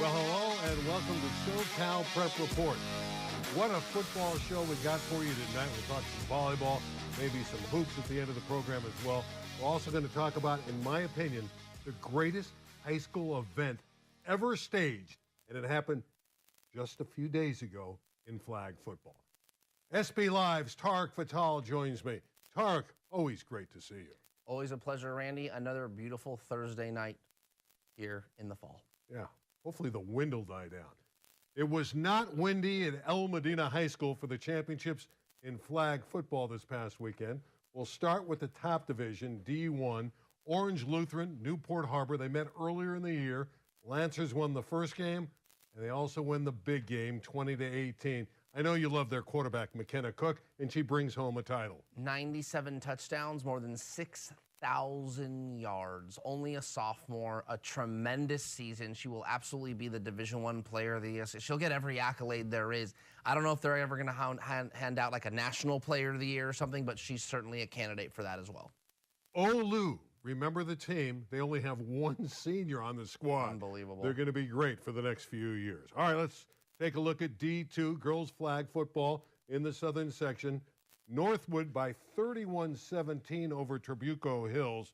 Well, hello and welcome to SoCal Prep Report. What a football show we got for you tonight. We'll talk some volleyball, maybe some hoops at the end of the program as well. We're also going to talk about, in my opinion, the greatest high school event ever staged, and it happened just a few days ago in flag football. SB Live's Tarek Fatal joins me. Tarek, always great to see you. Always a pleasure, Randy. Another beautiful Thursday night here in the fall. Yeah, hopefully the wind will die down. It was not windy at El Medina High School for the championships in flag football this past weekend. We'll start with the top division, D1. Orange Lutheran, Newport Harbor, they met earlier in the year. Lancers won the first game, and they also win the big game, 20-18. I know you love their quarterback, McKenna Cook, and she brings home a title. 97 touchdowns, more than 6,000 yards. Only a sophomore, a tremendous season. She will absolutely be the Division I player of the year. She'll get every accolade there is. I don't know if they're ever going to hand out like a national player of the year or something, but she's certainly a candidate for that as well. Olu, remember the team. They only have one senior on the squad. Unbelievable. They're going to be great for the next few years. All right, let's take a look at D2, girls flag football in the southern section. Northwood by 31-17 over Trabuco Hills.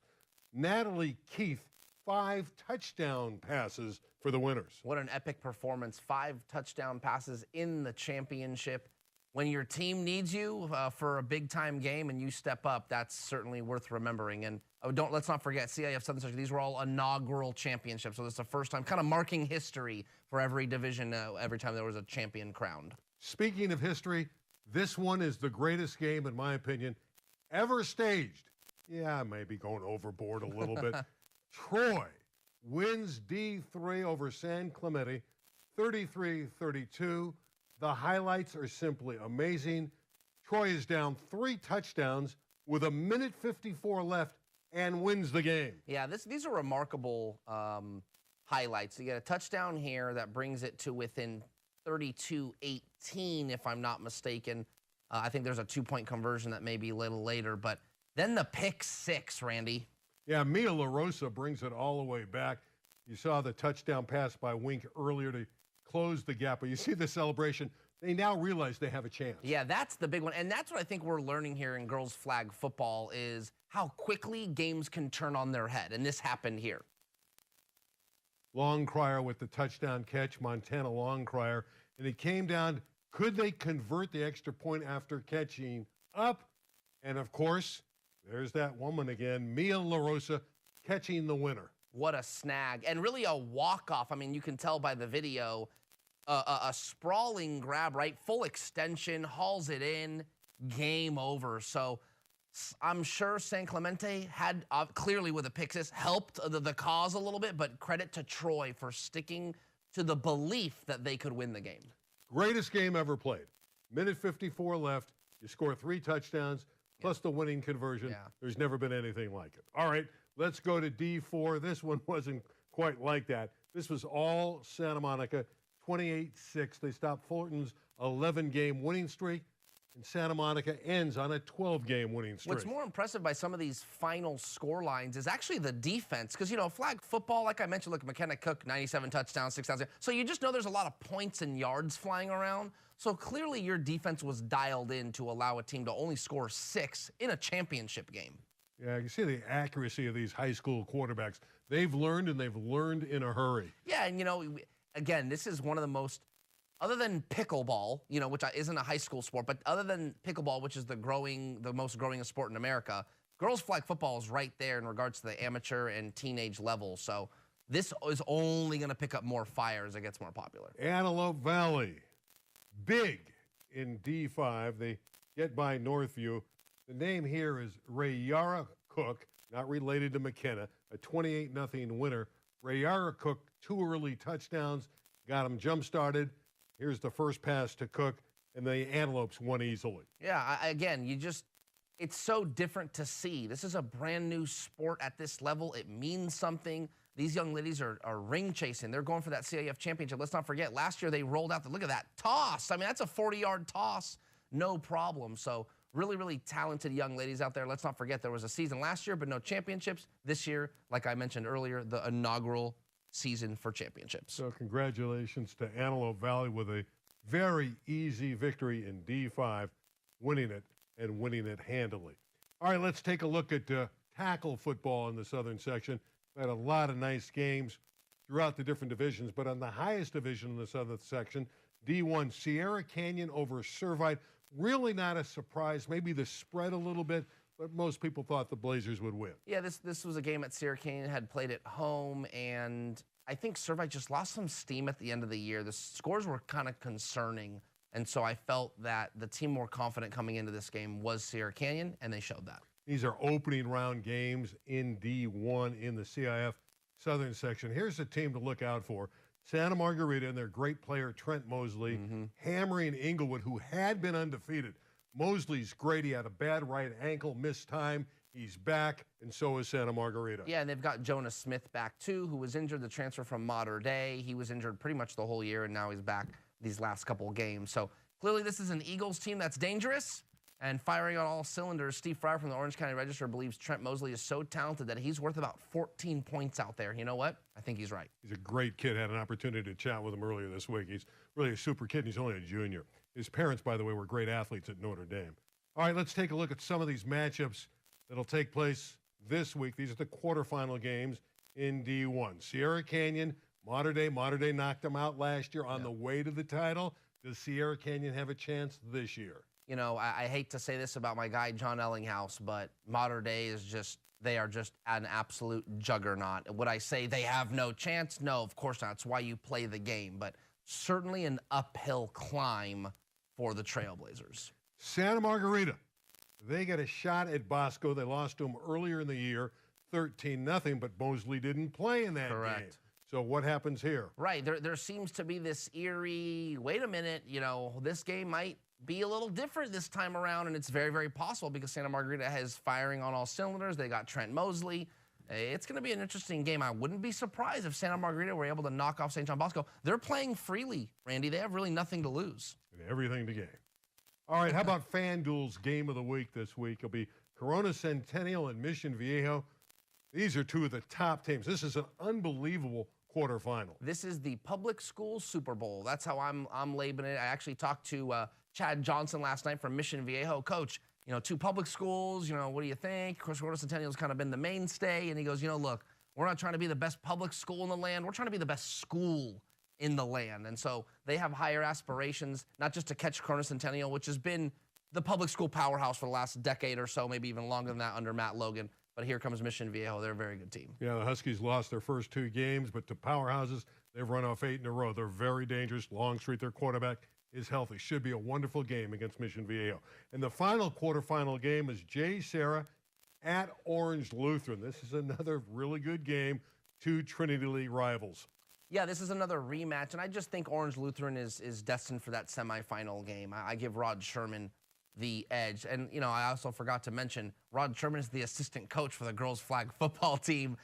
Natalie Keith, 5 touchdown passes for the winners. What an epic performance. 5 touchdown passes in the championship. When your team needs you for a big-time game and you step up, that's certainly worth remembering. And let's not forget, CIF Southern Section, these were all inaugural championships, so this is the first time, kind of marking history for every division every time there was a champion crowned. Speaking of history, this one is the greatest game, in my opinion, ever staged. Yeah, maybe going overboard a little bit. Troy wins D3 over San Clemente, 33-32. The highlights are simply amazing. Troy is down 3 touchdowns with 1:54 left and wins the game. Yeah, these are remarkable highlights. You get a touchdown here that brings it to within 32-18, if I'm not mistaken. I think there's a 2-point conversion that may be a little later, but then the pick 6, Randy. Yeah, Mia LaRosa brings it all the way back. You saw the touchdown pass by Wink earlier to close the gap, but you see the celebration. They now realize they have a chance. Yeah, that's the big one, and that's what I think we're learning here in girls flag football is how quickly games can turn on their head, and this happened here. Longcrier with the touchdown catch, Montana Longcrier, and it came down, could they convert the extra point after catching up? And of course, there's that woman again, Mia LaRosa, catching the winner. What a snag, and really a walk-off. I mean, you can tell by the video, a sprawling grab, right? Full extension, hauls it in, game over. So I'm sure San Clemente had, clearly with a pick six, helped the cause a little bit, but credit to Troy for sticking to the belief that they could win the game. Greatest game ever played. 1:54 left. You score 3 touchdowns, plus the winning conversion. Yeah. There's never been anything like it. All right, let's go to D4. This one wasn't quite like that. This was all Santa Monica, 28-6. They stopped Fullerton's 11-game winning streak, and Santa Monica ends on a 12-game winning streak. What's more impressive by some of these final score lines is actually the defense. Because, you know, flag football, like I mentioned, look, McKenna Cook, 97 touchdowns, 6,000. So you just know there's a lot of points and yards flying around. So clearly your defense was dialed in to allow a team to only score 6 in a championship game. Yeah, you see the accuracy of these high school quarterbacks. They've learned, and they've learned in a hurry. Yeah, and, you know, again, this is one of the most, other than pickleball, you know, which isn't a high school sport, but other than pickleball, which is the most growing sport in America, girls flag football is right there in regards to the amateur and teenage level. So this is only going to pick up more fire as it gets more popular. Antelope Valley, big in D5. They get by Northview. The name here is Rayara Cook, not related to McKenna, a 28-0 winner. Rayara Cook, 2 early touchdowns, got him jump-started. Here's the first pass to Cook, and the Antelopes won easily. Yeah, again, it's so different to see. This is a brand new sport at this level. It means something. These young ladies are ring chasing. They're going for that CIF championship. Let's not forget, last year they rolled out look at that toss. I mean, that's a 40-yard toss, no problem. So really, really talented young ladies out there. Let's not forget there was a season last year, but no championships. This year, like I mentioned earlier, the inaugural season for championships. So congratulations to Antelope Valley with a very easy victory in D5, winning it handily. All right, let's take a look at tackle football in the Southern section. We had a lot of nice games throughout the different divisions, but on the highest division in the Southern section, D1, Sierra Canyon over Servite. Really not a surprise. Maybe the spread a little bit, but most people thought the Blazers would win. Yeah, this was a game that Sierra Canyon had played at home, and I think Servite just lost some steam at the end of the year. The scores were kind of concerning, and so I felt that the team more confident coming into this game was Sierra Canyon, and they showed that. These are opening round games in D1 in the CIF Southern section. Here's a team to look out for. Santa Margarita and their great player Trent Mosley hammering Inglewood, who had been undefeated. Mosley's great. He had a bad right ankle, missed time. He's back, and so is Santa Margarita. Yeah, and they've got Jonas Smith back, too, who was injured, the transfer from Mater Dei. He was injured pretty much the whole year, and now he's back these last couple of games. So clearly this is an Eagles team that's dangerous and firing on all cylinders. Steve Fryer from the Orange County Register believes Trent Mosley is so talented that he's worth about 14 points out there. You know what? I think he's right. He's a great kid. Had an opportunity to chat with him earlier this week. He's really a super kid, and he's only a junior. His parents, by the way, were great athletes at Notre Dame. All right, let's take a look at some of these matchups that'll take place this week. These are the quarterfinal games in D1. Sierra Canyon, Mater Dei. Mater Dei knocked them out last year on the way to the title. Does Sierra Canyon have a chance this year? You know, I hate to say this about my guy, John Ellinghaus, but Mater Dei is just, they are just an absolute juggernaut. Would I say they have no chance? No, of course not. It's why you play the game, but certainly an uphill climb for the Trailblazers. Santa Margarita, they got a shot at Bosco. They lost to them earlier in the year, 13-0, but Mosley didn't play in that game. So what happens here? Right. There seems to be this eerie, wait a minute, you know, this game might be a little different this time around, and it's very, very possible because Santa Margarita has firing on all cylinders. They got Trent Mosley. It's going to be an interesting game. I wouldn't be surprised if Santa Margarita were able to knock off St. John Bosco. They're playing freely, Randy. They have really nothing to lose. And everything to gain. All right, how about FanDuel's game of the week this week? It'll be Corona Centennial and Mission Viejo. These are two of the top teams. This is an unbelievable quarterfinal. This is the public school Super Bowl. That's how I'm labeling it. I actually talked to Chad Johnson last night from Mission Viejo. Coach, you know, two public schools, you know, what do you think? Of course, Corona Centennial's kind of been the mainstay. And he goes, you know, look, we're not trying to be the best public school in the land. We're trying to be the best school in the land. And so they have higher aspirations, not just to catch Corona Centennial, which has been the public school powerhouse for the last decade or so, maybe even longer than that under Matt Logan. But here comes Mission Viejo. They're a very good team. Yeah, the Huskies lost their first two games, but to powerhouses, they've run off 8 in a row. They're very dangerous. Longstreet, their quarterback, is healthy. Should be a wonderful game against Mission Viejo. And the final quarterfinal game is J. Sarah at Orange Lutheran. This is another really good game. Two Trinity League rivals. Yeah, this is another rematch, and I just think Orange Lutheran is destined for that semifinal game. I give Rod Sherman the edge. And, you know, I also forgot to mention Rod Sherman is the assistant coach for the girls flag football team.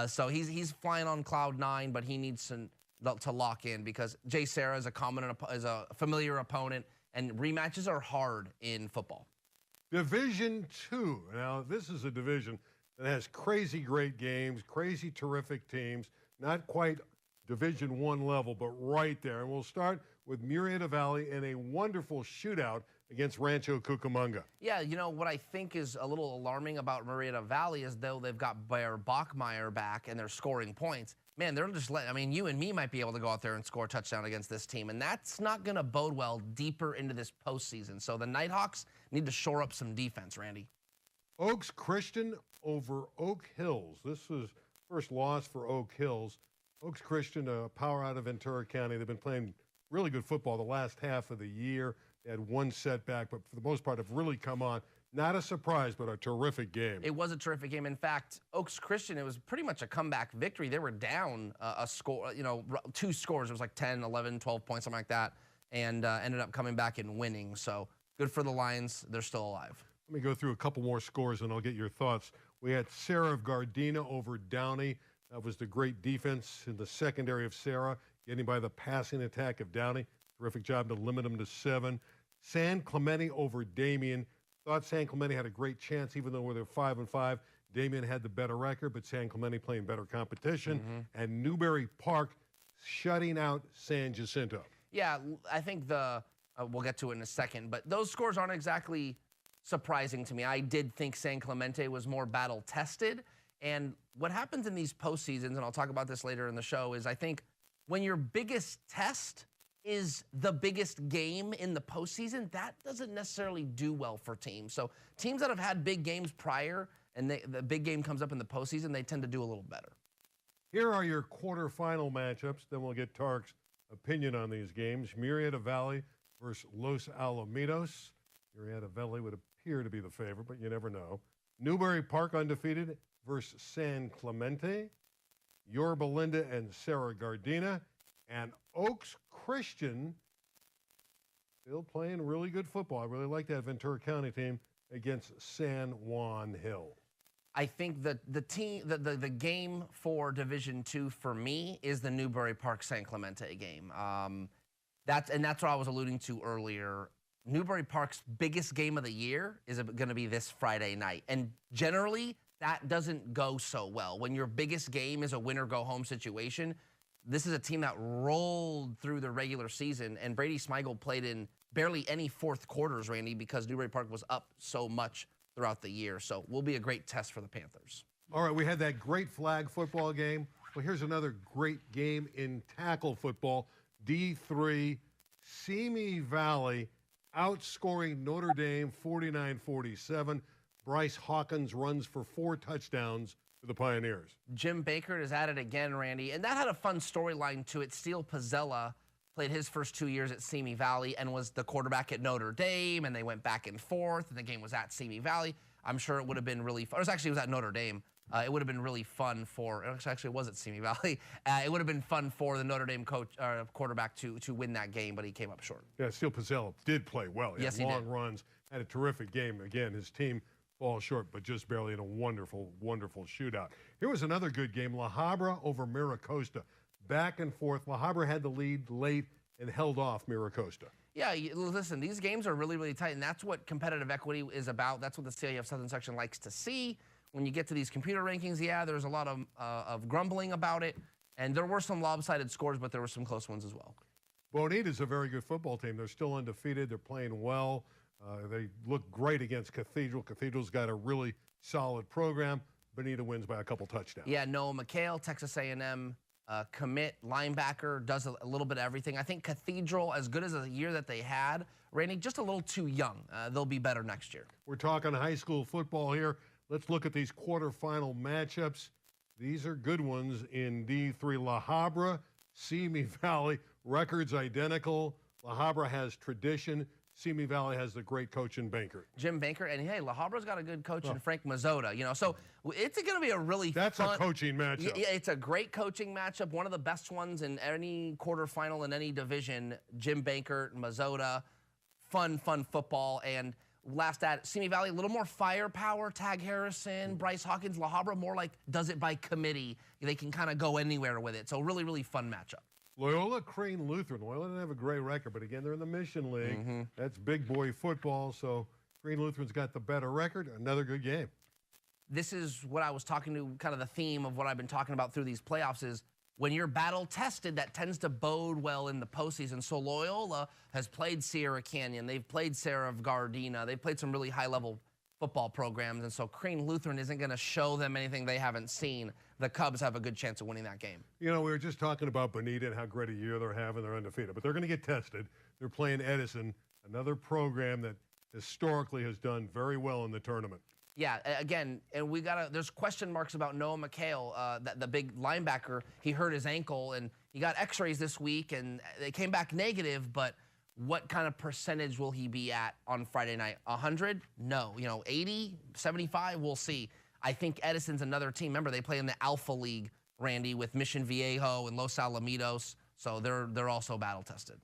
So he's flying on cloud 9, but he needs to lock in because Jay Sarah is a familiar opponent, and rematches are hard in football. Division 2. Now, this is a division that has crazy great games, crazy terrific teams, not quite Division 1 level, but right there. And we'll start with Murrieta Valley in a wonderful shootout against Rancho Cucamonga. Yeah, you know, what I think is a little alarming about Murrieta Valley is though they've got Bear Bachmeyer back and they're scoring points. Man, they're just I mean, you and me might be able to go out there and score a touchdown against this team, and that's not going to bode well deeper into this postseason. So the Nighthawks need to shore up some defense, Randy. Oaks Christian over Oak Hills. This was first loss for Oak Hills. Oaks Christian, a power out of Ventura County. They've been playing really good football the last half of the year. They had one setback, but for the most part have really come on. Not a surprise, but a terrific game. It was a terrific game. In fact, Oaks Christian, it was pretty much a comeback victory. They were down a score, you know, 2 scores. It was like 10, 11, 12 points, something like that, and ended up coming back and winning. So good for the Lions. They're still alive. Let me go through a couple more scores, and I'll get your thoughts. We had Sarah of Gardena over Downey. That was the great defense in the secondary of Sarah, getting by the passing attack of Downey. Terrific job to limit them to 7. San Clemente over Damien. Thought San Clemente had a great chance, even though they're 5-5. Damien had the better record, but San Clemente playing better competition. And Newbury Park shutting out San Jacinto. Yeah, I think we'll get to it in a second, but those scores aren't exactly surprising to me. I did think San Clemente was more battle-tested. And what happens in these postseasons, and I'll talk about this later in the show, is I think when your biggest test is the biggest game in the postseason, that doesn't necessarily do well for teams. So teams that have had big games prior and the big game comes up in the postseason, they tend to do a little better. Here are your quarterfinal matchups. Then we'll get Tarek's opinion on these games. Murrieta Valley versus Los Alamitos. Murrieta Valley would appear to be the favorite, but you never know. Newbury Park undefeated versus San Clemente. Yorba Linda and Sarah Gardena. And Oaks Christian still playing really good football. I really like that Ventura County team against San Juan Hill. I think that the game for Division II for me is the Newbury Park San Clemente game. That's what I was alluding to earlier. Newbury Park's biggest game of the year is going to be this Friday night, and generally that doesn't go so well. When your biggest game is a win-or-go-home situation, this is a team that rolled through the regular season, and Brady Smigel played in barely any fourth quarters, Randy, because Newbury Park was up so much throughout the year. So will be a great test for the Panthers. All right, we had that great flag football game. Well, here's another great game in tackle football. D3, Simi Valley outscoring Notre Dame 49-47. Bryce Hawkins runs for 4 touchdowns for the Pioneers. Jim Baker is at it again, Randy, and that had a fun storyline to it. Steele Pizzella played his first 2 years at Simi Valley and was the quarterback at Notre Dame, and they went back and forth, and the game was at Simi Valley. I'm sure it would have been really fun. It was at Notre Dame. It would have been really fun for, actually it was at Simi Valley. It would have been fun for the Notre Dame quarterback to win that game, but he came up short. Yeah, Steele Pizzella did play well. He yes, had he long did. runs, had a terrific game. Again, his team falls short, but just barely in a wonderful, wonderful shootout. Here was another good game, La Habra over Miracosta. Back and forth. La Habra had the lead late and held off Miracosta. Yeah, listen, these games are really, really tight, and that's what competitive equity is about. That's what the CIF Southern Section likes to see. When you get to these computer rankings, yeah, there's a lot of grumbling about it, and there were some lopsided scores, but there were some close ones as well. Bonita's a very good football team. They're still undefeated. They're playing well. They look great against Cathedral. Cathedral's got a really solid program. Bonita wins by a couple touchdowns. Yeah, Noah McHale, Texas A&M commit, linebacker, does a little bit of everything. I think Cathedral, as good as a year that they had, Randy, just a little too young. They'll be better next year. We're talking high school football here. Let's look at these quarterfinal matchups. These are good ones in D3. La Habra, Simi Valley, records identical. La Habra has tradition. Simi Valley has the great coach in Bankert. Jim Bankert, and hey, La Habra's got a good coach in Frank Mazzota, you know, so it's going to be a really That's a coaching matchup. Yeah, it's a great coaching matchup, one of the best ones in any quarterfinal in any division. Jim Bankert, Mazzota, fun football, and last at Simi Valley, a little more firepower. Tag Harrison, Bryce Hawkins. La Habra more like does it by committee. They can kind of go anywhere with it, so really, really fun matchup. Loyola Crane Lutheran. Loyola didn't have a great record, but again, they're in the Mission League. That's big boy football, so Crane Lutheran's got the better record. Another good game. This is what I was talking to, kind of the theme of what I've been talking about through these playoffs is when you're battle-tested, that tends to bode well in the postseason. So Loyola has played Sierra Canyon. They've played Sarah Gardena. They've played some really high-level football programs, and so Crane Lutheran isn't going to show them anything they haven't seen. The Cubs have a good chance of winning that game. You know, we were just talking about Bonita and how great a year they're having. They're undefeated, but they're going to get tested. They're playing Edison, another program that historically has done very well in the tournament. Yeah, again, and there's question marks about Noah McHale, the big linebacker. He hurt his ankle, and he got x-rays this week, and they came back negative, but what kind of percentage will he be at on Friday night? 100? No. 80, 75? We'll see. I think Edison's another team. Remember, they play in the Alpha League, Randy, with Mission Viejo and Los Alamitos, so they're also battle-tested.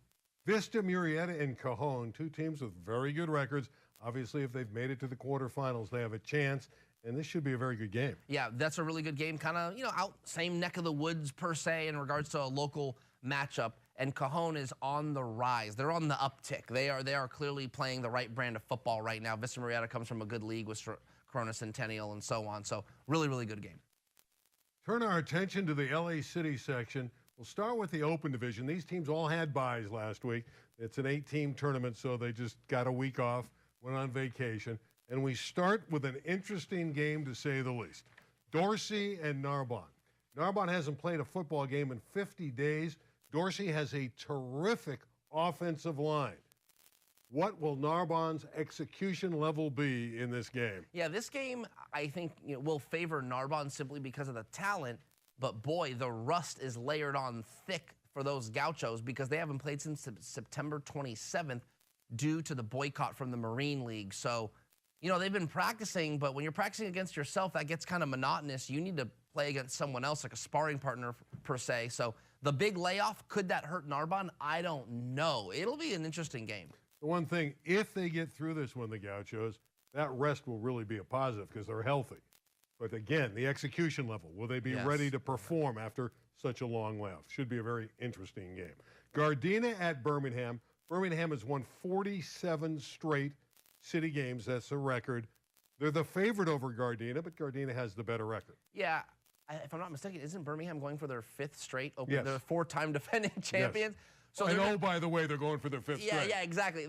Vista, Murrieta, and Cajon, two teams with very good records. Obviously, if they've made it to the quarterfinals, they have a chance, and this should be a very good game. Yeah, that's a really good game. Kind of, out same neck of the woods, per se, in regards to a local matchup. And Cajon is on the rise. They're on the uptick. They are clearly playing the right brand of football right now. Vista Murrieta comes from a good league with Corona Centennial and so on. So really, really good game. Turn our attention to the LA City section. We'll start with the Open Division. These teams all had byes last week. It's an 8-team tournament, so they just got a week off, went on vacation. And we start with an interesting game, to say the least. Dorsey and Narbonne. Narbonne hasn't played a football game in 50 days. Dorsey has a terrific offensive line. What will Narbonne's execution level be in this game? Yeah, this game, I think, will favor Narbonne simply because of the talent. But, boy, the rust is layered on thick for those Gauchos because they haven't played since September 27th due to the boycott from the Marine League. So, they've been practicing, but when you're practicing against yourself, that gets kind of monotonous. You need to play against someone else, like a sparring partner, per se. So the big layoff, could that hurt Narbonne? I don't know. It'll be an interesting game. The one thing, if they get through this one, the Gauchos, that rest will really be a positive because they're healthy. But again, the execution level, will they be ready to perform after such a long layoff? Should be a very interesting game. Gardena at Birmingham. Birmingham has won 47 straight city games. That's a record. They're the favorite over Gardena, but Gardena has the better record. Yeah, if I'm not mistaken, isn't Birmingham going for their 5th straight Open? Yes. They're 4-time defending champions. Yes. So I know, by the way, they're going for their 5th straight. Yeah, exactly.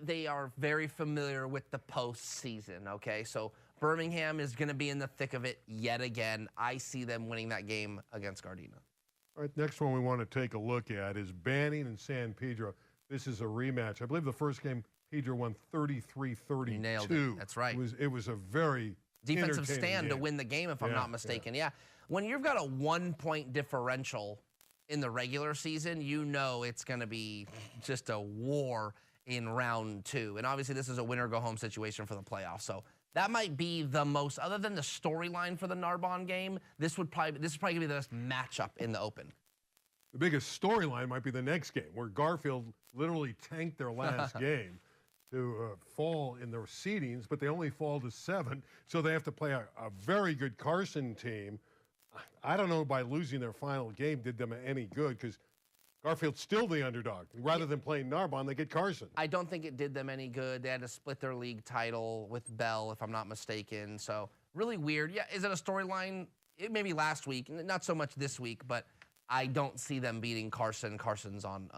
They are very familiar with the postseason, okay? So Birmingham is going to be in the thick of it yet again. I see them winning that game against Gardena. All right, next one we want to take a look at is Banning and San Pedro. This is a rematch. I believe the first game, Pedro won 33-32. You nailed it. That's right. It was a very defensive stand game to win the game, if I'm not mistaken. Yeah. When you've got a 1-point differential in the regular season, it's going to be just a war in round 2. And obviously this is a winner-go-home situation for the playoffs. So that might be the most, other than the storyline for the Narbonne game, this is probably going to be the best matchup in the Open. The biggest storyline might be the next game, where Garfield literally tanked their last game to fall in their seedings, but they only fall to 7, so they have to play a very good Carson team. I don't know by losing their final game did them any good because Garfield's still the underdog. Rather than playing Narbonne, they get Carson. I don't think it did them any good. They had to split their league title with Bell, if I'm not mistaken. So really weird. Yeah, is it a storyline? It maybe last week, not so much this week, but I don't see them beating Carson. Carson's on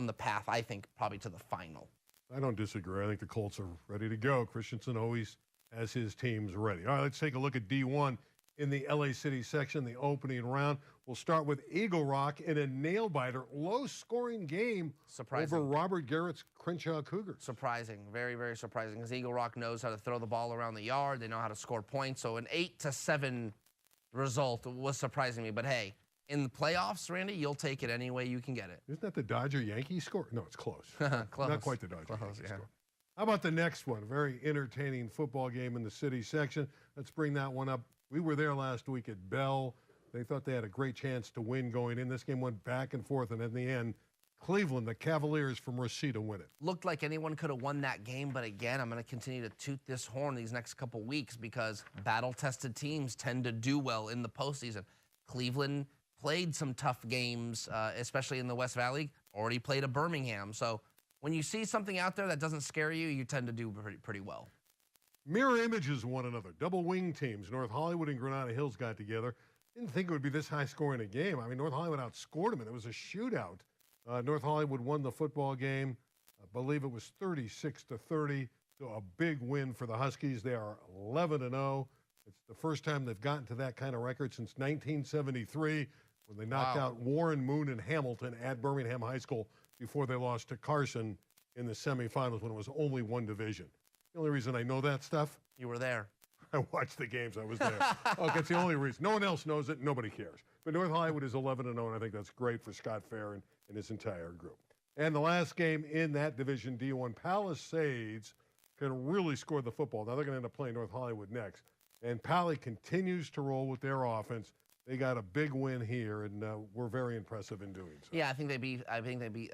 the path, I think, probably to the final. I don't disagree. I think the Colts are ready to go. Christensen always has his teams ready. All right, let's take a look at D1 in the LA City section, the opening round. We'll start with Eagle Rock in a nail-biter, low-scoring game over Robert Garrett's Crenshaw Cougars. Surprising. Very, very surprising because Eagle Rock knows how to throw the ball around the yard. They know how to score points. So an 8-7 result was surprising me. But, hey, in the playoffs, Randy, you'll take it any way you can get it. Isn't that the Dodger-Yankee score? No, it's close. Close. Not quite the Dodger-Yankee score. How about the next one? A very entertaining football game in the city section. Let's bring that one up. We were there last week at Bell. They thought they had a great chance to win going in. This game went back and forth, and in the end, Cleveland, the Cavaliers from Reseda, win it. Looked like anyone could have won that game, but again, I'm going to continue to toot this horn these next couple weeks because battle-tested teams tend to do well in the postseason. Cleveland played some tough games, especially in the West Valley, already played a Birmingham. So when you see something out there that doesn't scare you, you tend to do pretty well. Mirror images of one another. Double wing teams. North Hollywood and Granada Hills got together. Didn't think it would be this high scoring a game. I mean, North Hollywood outscored them, and it was a shootout. North Hollywood won the football game. I believe it was 36-30. So a big win for the Huskies. They are 11-0. It's the first time they've gotten to that kind of record since 1973 when they knocked out Warren, Moon, and Hamilton at Birmingham High School before they lost to Carson in the semifinals when it was only one division. The only reason I know that stuff, you were there. I watched the games. I was there. Okay, that's the only reason. No one else knows it. Nobody cares. But North Hollywood is 11-0, and I think that's great for Scott Fair and his entire group. And the last game in that Division D1, Palisades can really score the football. Now they're going to end up playing North Hollywood next. And Pally continues to roll with their offense. They got a big win here, and we're very impressive in doing so. Yeah, I think they beat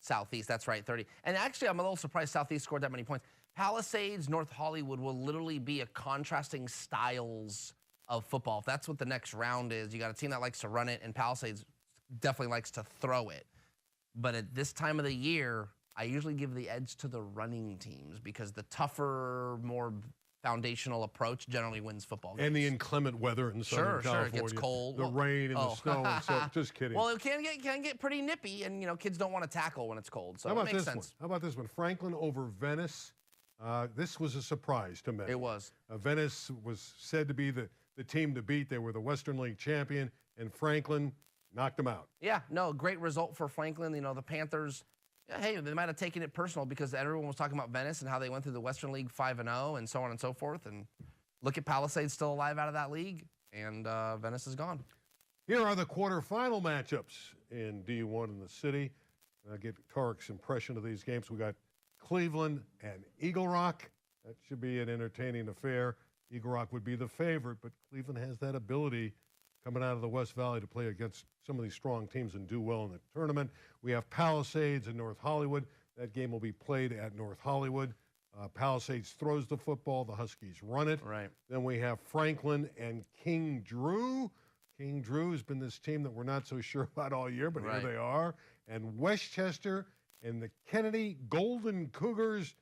Southeast. That's right, 30. And actually, I'm a little surprised Southeast scored that many points. Palisades, North Hollywood will literally be a contrasting styles of football. If that's what the next round is, you got a team that likes to run it, and Palisades definitely likes to throw it. But at this time of the year, I usually give the edge to the running teams because the tougher, more foundational approach generally wins football games. And the inclement weather in Southern California. Sure, it gets cold. The rain and the snow. And so, just kidding. Well, it can get pretty nippy, and kids don't want to tackle when it's cold. So it makes sense. How about this one? Franklin over Venice. This was a surprise to many. It was. Venice was said to be the team to beat. They were the Western League champion, and Franklin knocked them out. Yeah, no, great result for Franklin. The Panthers, hey, they might have taken it personal because everyone was talking about Venice and how they went through the Western League 5-0 and so on and so forth. And look at Palisades still alive out of that league, and Venice is gone. Here are the quarterfinal matchups in D1 in the city. I'll get Tarek's impression of these games. We got Cleveland and Eagle Rock. That should be an entertaining affair. Eagle Rock would be the favorite, but Cleveland has that ability coming out of the West Valley to play against some of these strong teams and do well in the tournament. We have Palisades and North Hollywood. That game will be played at North Hollywood. Palisades throws the football. The Huskies run it. Right. Then we have Franklin and King Drew. King Drew has been this team that we're not so sure about all year, but Here they are. And Westchester and the Kennedy Golden Cougars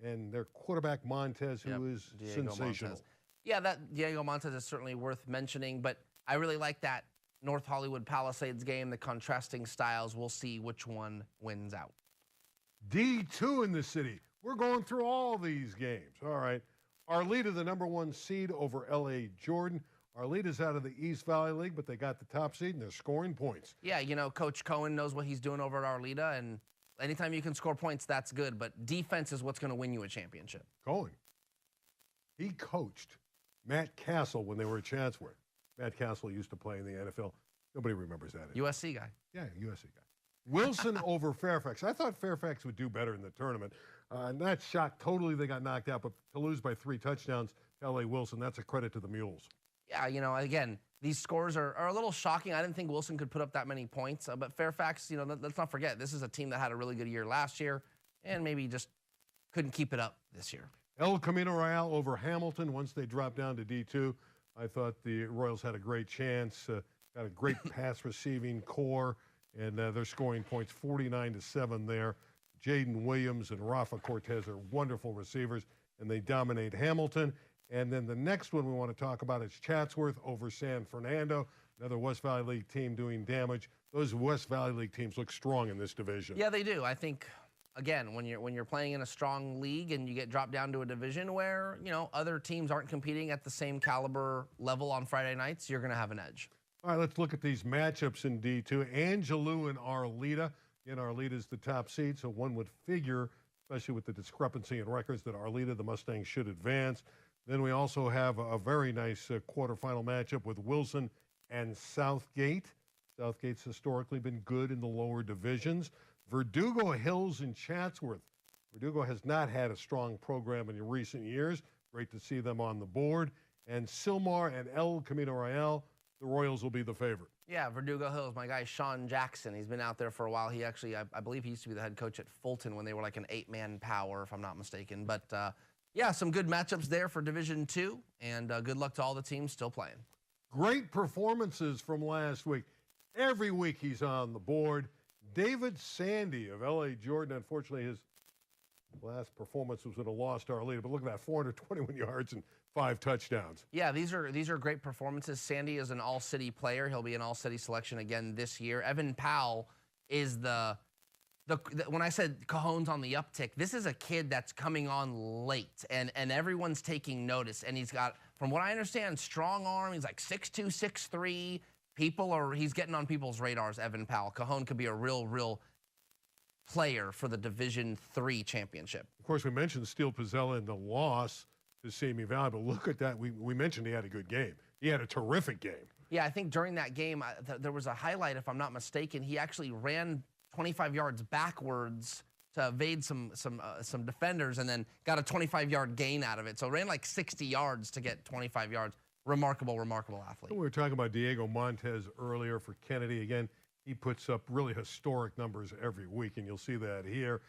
and their quarterback Montez, who is sensational. Montez. Yeah, that Diego Montez is certainly worth mentioning, but I really like that North Hollywood Palisades game, the contrasting styles. We'll see which one wins out. D2 in the city. We're going through all these games. All right. Arleta, the #1 seed over L.A. Jordan. Arleta's out of the East Valley League, but they got the top seed, and they're scoring points. Yeah, Coach Cohen knows what he's doing over at Arleta, and anytime you can score points, that's good. But defense is what's going to win you a championship. Cohen. He coached Matt Castle when they were at Chatsworth. Matt Castle used to play in the NFL. Nobody remembers that anymore. USC guy. Yeah, USC guy. Wilson over Fairfax. I thought Fairfax would do better in the tournament. Not shocked totally they got knocked out, but to lose by 3 touchdowns to L.A. Wilson, that's a credit to the Mules. Yeah, again, these scores are a little shocking. I didn't think Wilson could put up that many points. But Fairfax, let's not forget, this is a team that had a really good year last year and maybe just couldn't keep it up this year. El Camino Real over Hamilton once they dropped down to D2. I thought the Royals had a great chance, got a great pass receiving core, and they're scoring points 49-7 there. Jaden Williams and Rafa Cortez are wonderful receivers, and they dominate Hamilton. And then the next one we want to talk about is Chatsworth over San Fernando, another West Valley League team doing damage. Those West Valley League teams look strong in this division. Yeah, they do. I think, again, when you're playing in a strong league and you get dropped down to a division where, other teams aren't competing at the same caliber level on Friday nights, you're going to have an edge. All right, let's look at these matchups in D2. Angelou and Arleta. Again, Arleta is the top seed, so one would figure, especially with the discrepancy in records, that Arleta, the Mustangs, should advance. Then we also have a very nice quarterfinal matchup with Wilson and Southgate. Southgate's historically been good in the lower divisions. Verdugo Hills and Chatsworth. Verdugo has not had a strong program in recent years. Great to see them on the board. And Sylmar and El Camino Real, the Royals will be the favorite. Yeah, Verdugo Hills, my guy Sean Jackson. He's been out there for a while. He actually, I believe he used to be the head coach at Fulton when they were like an 8-man power, if I'm not mistaken. But, yeah, some good matchups there for Division II, and good luck to all the teams still playing. Great performances from last week. Every week he's on the board. David Sandy of L.A. Jordan, unfortunately, his last performance was with a loss to Arleta, but look at that, 421 yards and 5 touchdowns. Yeah, these are great performances. Sandy is an all-city player. He'll be an all-city selection again this year. Evan Powell is when I said Cajon's on the uptick, this is a kid that's coming on late, and everyone's taking notice. And he's got, from what I understand, strong arm. He's like 6'2", 6'3". He's getting on people's radars, Evan Powell. Cajon could be a real player for the Division III championship. Of course, we mentioned Steele Pizzella and the loss to Simi Valley, but look at that. We mentioned he had a good game. He had a terrific game. Yeah, I think during that game, there was a highlight, if I'm not mistaken. He actually ran 25 yards backwards to evade some defenders and then got a 25-yard gain out of it. So ran like 60 yards to get 25 yards. Remarkable athlete. We were talking about Diego Montez earlier for Kennedy. Again, he puts up really historic numbers every week, and you'll see that here.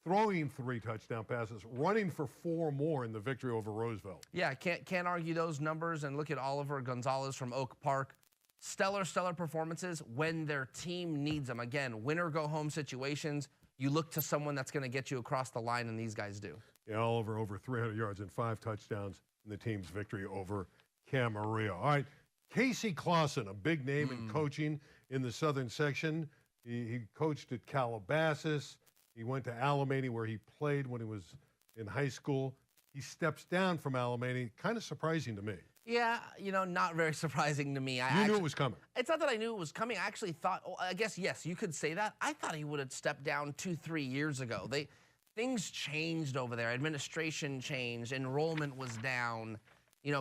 Throwing 3 touchdown passes, running for 4 more in the victory over Roseville. Yeah, can't argue those numbers. And look at Oliver Gonzalez from Oak Park. Stellar performances when their team needs them. Again, win or go home situations. you look to someone that's going to get you across the line, and these guys do. Yeah, Oliver over 300 yards and 5 touchdowns in the team's victory over Camarillo. All right, Casey Clausen, a big name in coaching in the southern section. He coached at Calabasas. He went to Alamany where he played when he was in high school. He steps down from Alamany. Kind of surprising to me. Yeah, not very surprising to me. You knew it was coming. It's not that I knew it was coming. I actually thought, I guess, yes, you could say that. I thought he would have stepped down 2-3 years ago. Things changed over there. Administration changed. Enrollment was down.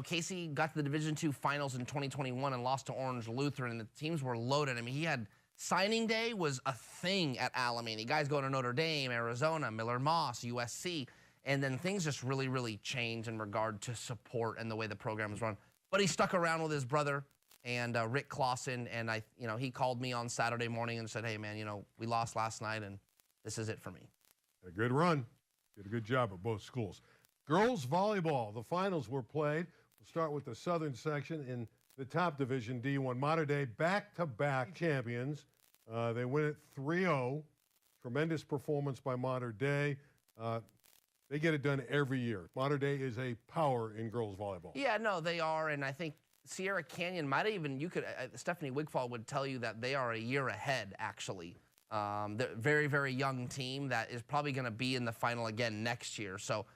Casey got to the Division II finals in 2021 and lost to Orange Lutheran, and the teams were loaded. I mean, he had signing day was a thing at Alamany. Guys going to Notre Dame, Arizona, Miller Moss, USC. And then things just really, really changed in regard to support and the way the program is run. But he stuck around with his brother and Rick Clausen, and he called me on Saturday morning and said, "Hey, man, we lost last night, and this is it for me." A good run. Did a good job at both schools. Girls volleyball. The finals were played. We'll start with the southern section in the top division, D1. Mater Dei back-to-back champions. They win it 3-0. Tremendous performance by Mater Dei. They get it done every year. Mater Dei is a power in girls volleyball. Yeah, no, they are, and I think Sierra Canyon might even, Stephanie Wigfall would tell you that they are a year ahead, actually. They're a very, very young team that is probably going to be in the final again next year. So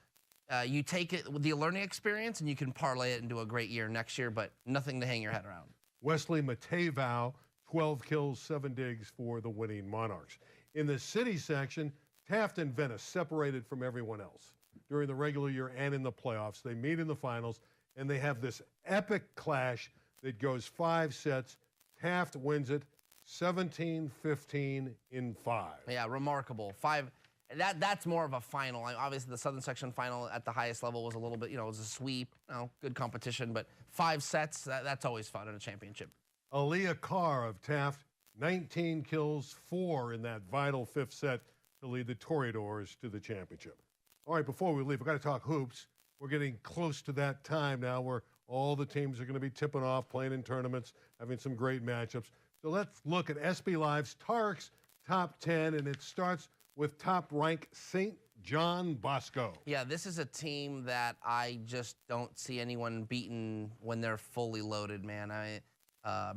you take it with the learning experience, and you can parlay it into a great year next year, but nothing to hang your head around. Wesley Matevau, 12 kills, 7 digs for the winning Monarchs. In the city section, Taft and Venice separated from everyone else during the regular year and in the playoffs. They meet in the finals, and they have this epic clash that goes 5 sets. Taft wins it 17-15 in 5. Yeah, remarkable. 5. That's more of a final. Obviously, the Southern Section final at the highest level was a little bit, it was a sweep, good competition. But 5 sets, that's always fun in a championship. Aaliyah Carr of Taft, 19 kills, 4 in that vital 5th set to lead the Toreadors to the championship. All right, before we leave, we've got to talk hoops. We're getting close to that time now where all the teams are going to be tipping off, playing in tournaments, having some great matchups. So let's look at SB Live's Tarek's top 10, and it starts with top rank St. John Bosco. Yeah, this is a team that I just don't see anyone beating when they're fully loaded, man.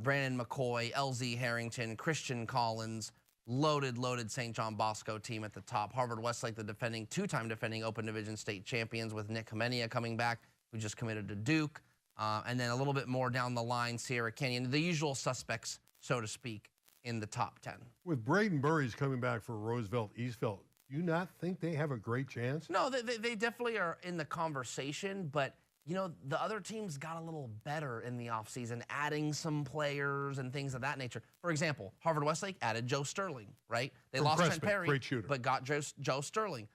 Brandon McCoy, LZ Harrington, Christian Collins, loaded St. John Bosco team at the top. Harvard Westlake, the two-time defending Open Division state champions, with Nick Hemenia coming back, who just committed to Duke. And then a little bit more down the line, Sierra Canyon, the usual suspects, so to speak, in the top 10. With Braden Burries coming back for Roosevelt Eastveld, do you not think they have a great chance? No, they definitely are in the conversation, but the other teams got a little better in the offseason, adding some players and things of that nature. For example, Harvard Westlake added Joe Sterling, right? They lost Trent Perry, great shooter, but got Joe Sterling.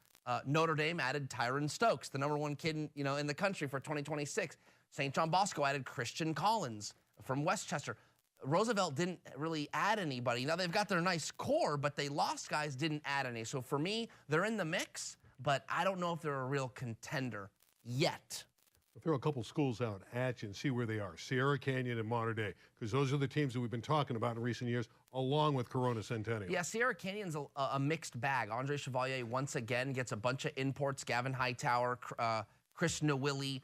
Notre Dame added Tyron Stokes, the #1 kid in the country for 2026. St. John Bosco added Christian Collins from Westchester. Roosevelt didn't really add anybody. Now, they've got their nice core, but they lost guys, didn't add any. So for me, they're in the mix, but I don't know if they're a real contender yet. I'll throw a couple schools out at you and see where they are. Sierra Canyon and Mater Dei, because those are the teams that we've been talking about in recent years, along with Corona Centennial. Yeah, Sierra Canyon's a mixed bag. Andre Chevalier, once again, gets a bunch of imports. Gavin Hightower, Chris Nowilli.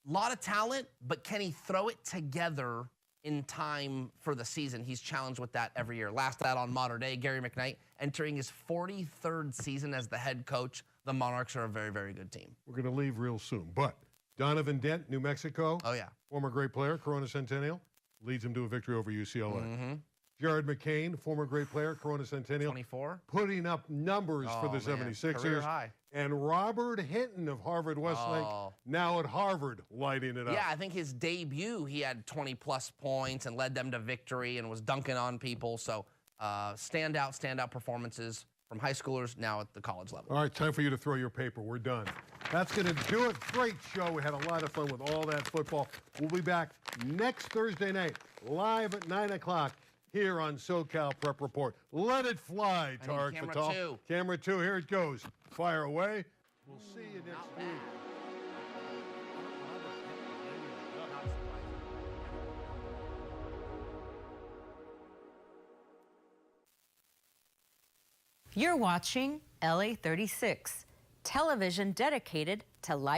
A lot of talent, but can he throw it together in time for the season? He's challenged with that every year. Last out on Mater Dei, Gary McKnight, entering his 43rd season as the head coach. The Monarchs are a very, very good team. We're going to leave real soon, but Donovan Dent, New Mexico. Oh, yeah. Former great player, Corona Centennial, leads him to a victory over UCLA. Mm-hmm. Jared McCain, former great player, Corona Centennial. 24. Putting up numbers for the 76ers. Career high. And Robert Hinton of Harvard Westlake, now at Harvard, lighting it up. Yeah, I think his debut, he had 20-plus points and led them to victory and was dunking on people. So standout performances from high schoolers now at the college level. All right, time for you to throw your paper. We're done. That's going to do it. Great show. We had a lot of fun with all that football. We'll be back next Thursday night, live at 9 o'clock here on SoCal Prep Report. Let it fly, Tarek Camera Fatal. 2. Camera 2, here it goes. Fire away. We'll see you next week. You're watching LA 36, television dedicated to life.